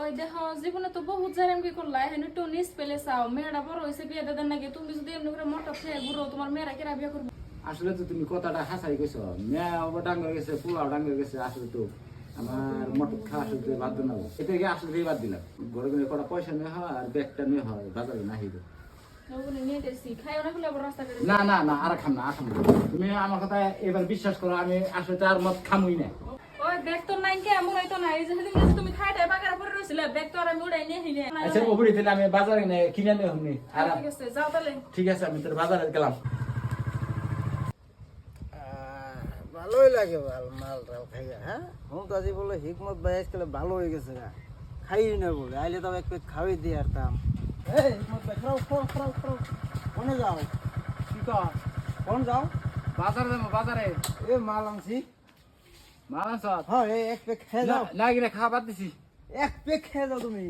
ওই দেখো জীবনে তো বহুত জানেন কি করলা এখন একটু নিজ পেলে চাও মেয়েরা বড় হয়েছে বিয়ে দেন নাকি তুমি যদি এমনি করে মোটা খেয়ে ঘুরো তোমার মেয়েরা কেরা বিয়ে করবে আসলে তো তুমি কথাটা হাসাই গেছো মেয়ে ডাঙ্গা গেছে পোলাও ডাঙ্গা গেছে আসলে তো আমার মটক খাওয়া আসলে বাদ দেবো এটা কি আসলে বাদ দিলাম ঘরে ঘরে কটা পয়সা নেওয়া হয় আর ব্যাগটা নেওয়া হয় বাজারে না হিরো নিয়ে গেছি খাইও না খেলে আবার রাস্তা করে না না না আর খাম না আসাম তুমি আমার কথা এবার বিশ্বাস করো আমি আসলে তার মত খামুই না ওই ব্যাগ তো নাই কে এমন হয়তো না এই যে সেদিন তুমি খাইটাই বাগারে পরে রইছিলে ব্যাগ তো আর আমি উড়াই নিয়ে হিনে আচ্ছা ওপরে দিলে আমি বাজারে নে কিনে নিয়ে হুমনি আর ঠিক আছে যাও তাহলে ঠিক আছে আমি তোর বাজারে গেলাম ভালোই লাগে মাল টাল খাইয়া হ্যাঁ হুমতাজি বলে হিকমত ভাই আজকাল ভালো হয়ে গেছে গা খাই না বলে আইলে তো এক প্লেট খাওয়াই দিয়ে আরতাম এই হিকমত ভাই খাও কোনে যাও কি কর কোন যাও বাজারে যাবো বাজারে এ মাল আনছি মাছ হ্যাঁ এই এক প্লেট খেয়ে যাও না গিয়ে খাওয়া বাদ দিছি এক প্লেট খেয়ে যাও তুমি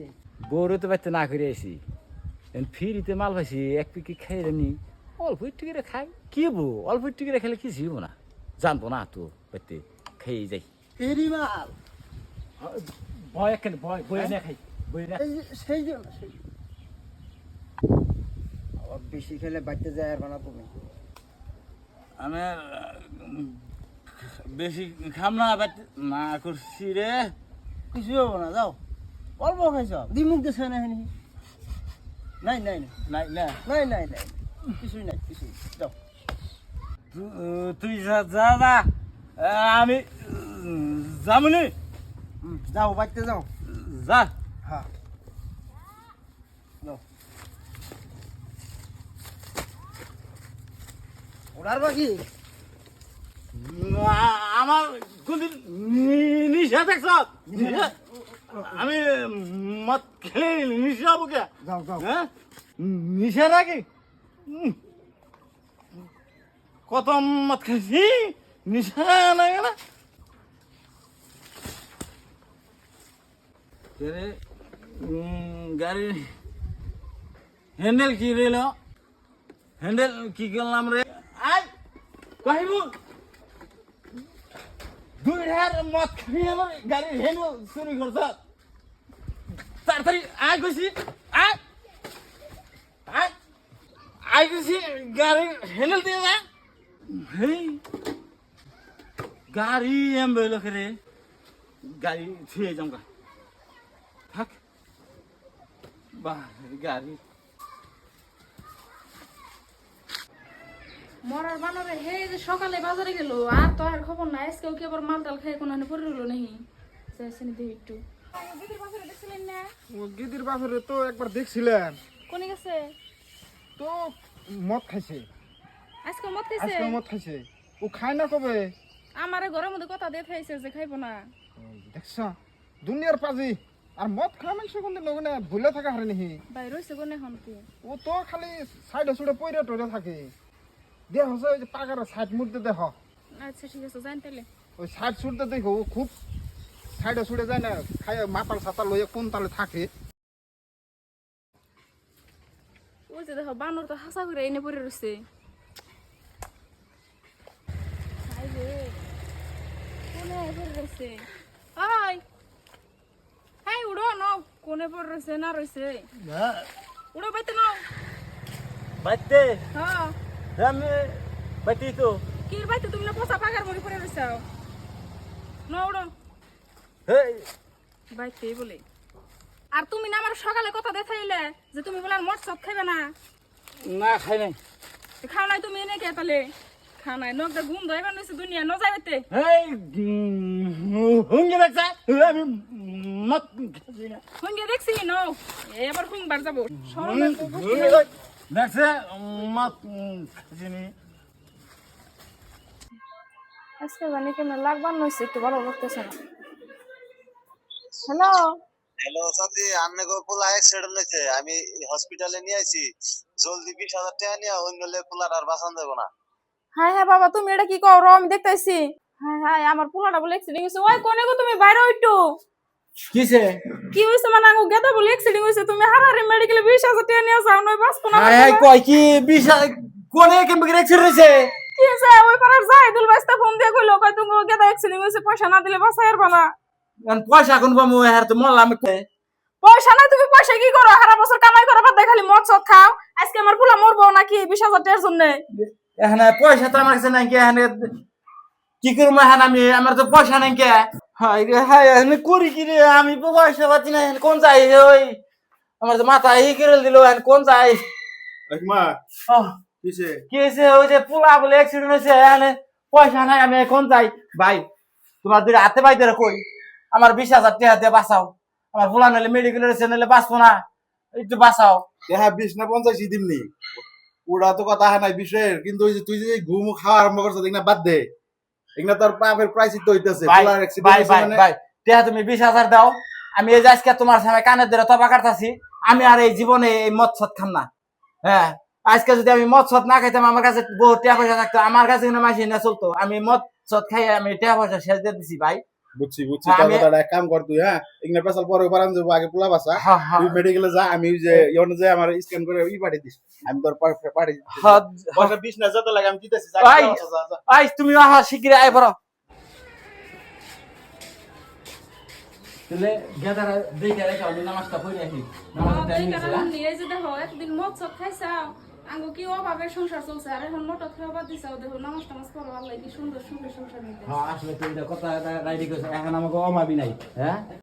বউরে তো বাড়িতে না করে আইসি ফিরিতে মাল পাইছি এক পিকি খাই নি অল্প একটু করে খাই কি বউ অল্প একটু করে খেলে কি ঝিব না জানবো না তো বাড়িতে খেয়ে যাই এরি মাল ভয় এখানে ভয় বই না খাই বই না এই যে সেই জন্য সেই আবার বেশি খেলে বাড়তে যায় আর বানা তুমি আমি বেশি খাম না না করছি রে কিছু হবো না যাও অল্প খাইছ দিমুখ দিছে না হেনি নাই নাই নাই না নাই নাই নাই কিছুই নাই কিছুই যাও তুই যা যা যা আমি যামনি যাও বাড়তে যাও যা হ্যাঁ যাও ওরার বাকি আমার কোনদিন নিশা দেখছ আমি মদ খেলে নিশা হবো কে যাও যাও হ্যাঁ নিশা নাকি কত মদ খাইছি নিশা লাগে না গাড়ির হ্যান্ডেল কি রইল হ্যান্ডেল কি করলাম রে আয় কহিব দুই হাজার মদ খাই আমার গাড়ির হ্যান্ডেল চুরি করছ তাড়াতাড়ি আয় কইছি আয় আয় আয় কইছি গাড়ির হ্যান্ডেল দিয়ে যা হেই গাড়ি এম বইল রে গাড়ি ছুঁয়ে যাও থাক বাহ গাড়ি মরার বানরে হে যে সকালে বাজারে গেল আর তো আর খবর নাই আজকেও কি আবার মাল টাল খেয়ে কোনো পড়ে রইলো নাকি যাইছেন দেখি একটু দিদির বাজারে দেখছিলেন না ও গিদির বাজারে তো একবার দেখছিলেন কোনে গেছে তো মদ খাইছে আজকে মত খাইছে আজকে মদ খাইছে ও খায় না কবে আমারে ঘরের মধ্যে কথা দিয়ে খাইছে যে খাইবো না দেখছ দুনিয়ার পাজি আর মদ খাওয়া মানুষ কোনদিন লগনে ভুলে থাকা হারে নিহি বাইরে হইছে কোনে এখন কি ও তো খালি সাইডে সুডে পইরে টইরে থাকে দেহ হচ্ছে ওই যে পাকার সাইড মুড়তে দেখ আচ্ছা ঠিক আছে জান তাহলে ওই সাইড সুড়তে দেখো ও খুব সাইডে সুড়ে যায় না খায় মাতাল সাতাল লইয়া কোন তালে থাকে ওই যে দেখো বানর তো হাসা করে এনে পড়ে রইছে আইবে কোনে পড়ে রইছে আই হাই উড়ো নাও কোনে পড়ে রইছে না রইছে উড়ো বাইতে নাও বাইতে হ্যাঁ আমি বাইতে তো কি বাইতে তুমি না পোষা পাকার মরি পড়ে রইছাও না উড়ো হেই বাইতেই বলে আর তুমি না আমার সকালে কথা দেখাইলে যে তুমি বলে মদ সব খাইবে না না খাই নাই খাও নাই তুমি এনে কে তাহলে খাও নাই নগদা ঘুম ধরবে নইছে দুনিয়া ন যাইবে হেই হুঙ্গি দেখছে আমি মদ খাইছি না হুঙ্গে দেখছি ন এবার হুংবার যাবো দেখছে মদ খাইছি নি আজকে জানি কেন লাগবার নইছে একটু ভালো লাগতেছে না হ্যালো হ্যালো সাথী আন্নে গো পোলা অ্যাক্সিডেন্ট হয়েছে আমি হসপিটালে নিয়ে আইছি জলদি 20,000 টাকা নিয়ে অন্যলে পোলার আর বাঁচান দেবো না হ্যাঁ হ্যাঁ বাবা তুমি এটা কি করো আমি দেখতেছি হ্যাঁ হ্যাঁ আমার পোলাটা বলে অ্যাক্সিডেন্ট হইছে ওই কোনে গো তুমি বাইরে একটু কিসে কি হইছে মানে আগো গেদা বলে অ্যাক্সিডেন্ট হইছে তুমি হারারে মেডিকেলে 20,000 টাকা নিয়ে যাও নয় বাঁচবো না হাই কয় কি বিশা কোনে কেমন রেক্সিডেন্ট হইছে কি হইছে ওই পাড়ার জাহিদুল বাইস্তা ফোন দিয়ে কইলো কয় তুমি গেদা অ্যাক্সিডেন্ট হইছে পয়সা না দিলে বাঁচাইর বানা পয়সা কোন পামু হ্যাঁ তো মরলাম পয়সা নাই তুমি পয়সা কি করো সারা বছর কামাই করো বাদ খালি মদ সদ খাও আজকে আমার পোলা মরবো নাকি 20,000 টাকার জন্য এখানে পয়সা তো আমার কাছে নাই কি এখানে কি করবো এখন আমি আমার তো পয়সা নাই কে হাই রে হাই এখানে করি কি রে আমি তো পয়সা পাচ্ছি না কোন যাই ওই আমার তো মাথা এই করে দিল এখন কোন যাই মা আহ, কিসে কি হয়েছে ওই যে পোলা বলে অ্যাক্সিডেন্ট হয়েছে এখানে পয়সা নাই আমি কোন যাই ভাই তোমার দুই হাতে বাইতে কই আমার 20,000 টাকা দিয়ে বাঁচাও আমার পোলা নাহলে মেডিকেল রয়েছে নাহলে বাঁচবো না একটু বাঁচাও হ্যাঁ 20 না 50 দিমনি ওরা তো কথা নাই বিষয়ের কিন্তু ওই যে তুই যে ঘুম খাওয়া আরম্ভ করছিস দেখনা বাদ দে এগুলা তোর পাপের প্রায়শ্চিত্ত হইতেছে ভাই পোলার ভাই অ্যাক্সিডেন্ট ভাই মানে ভাই টেহা তুমি 20,000 দাও আমি এই যে আজকে তোমার সামনে কানের ধরে তবা কাটতাছি আমি আর এই জীবনে এই মদ সদ খাম না হ্যাঁ আজকে যদি আমি মদ সদ না খাইতাম আমার কাছে বহু টাকা পয়সা থাকতো আমার কাছে কিন্তু মাসি না চলতো আমি মদ সদ খাই আমি টাকা পয়সা শেষ দিয়ে দিছি ভাই বুঝছি হ্যাঁ, আমি- কথাটা এক কাম কর তুই হ্যাঁ এগুলা পেছাল পরে পারান যাবো আগে পোলা বাসা হ্যাঁ, হ্যাঁ, তুই মেডিকেলে যা আমি ওই যে ইয়ন যে আমার স্ক্যান করে পাঠিয়ে দিস আমি তোর পাঠিয়ে দিস হ্যাঁ, পয়সা 20 না যত লাগে আমি দিতেছি যা, ভাই। যা, যা, যা। আই তুমি আহা শিগগিরই আয় পড়ো তাহলে গেদারা দেখে রেখে আমি নামাজটা পড়ে আসি নামাজটা টাইম হয়েছে হ্যাঁ? নিয়ে যে দেখো একদিন মদ সদ খাইছাও আঙ্গো কি অভাবে সংসার চলছে আর এখন মটর খাওয়া বাদ দিছাও দেখো নামাজ টামাজ করো আল্লাহ কি সুন্দর সুখে সংসার নিতে হ্যাঁ আসলে তুই এটা কথা রাইডি করছিস এখন আমাকে অমাবি নাই হ্যাঁ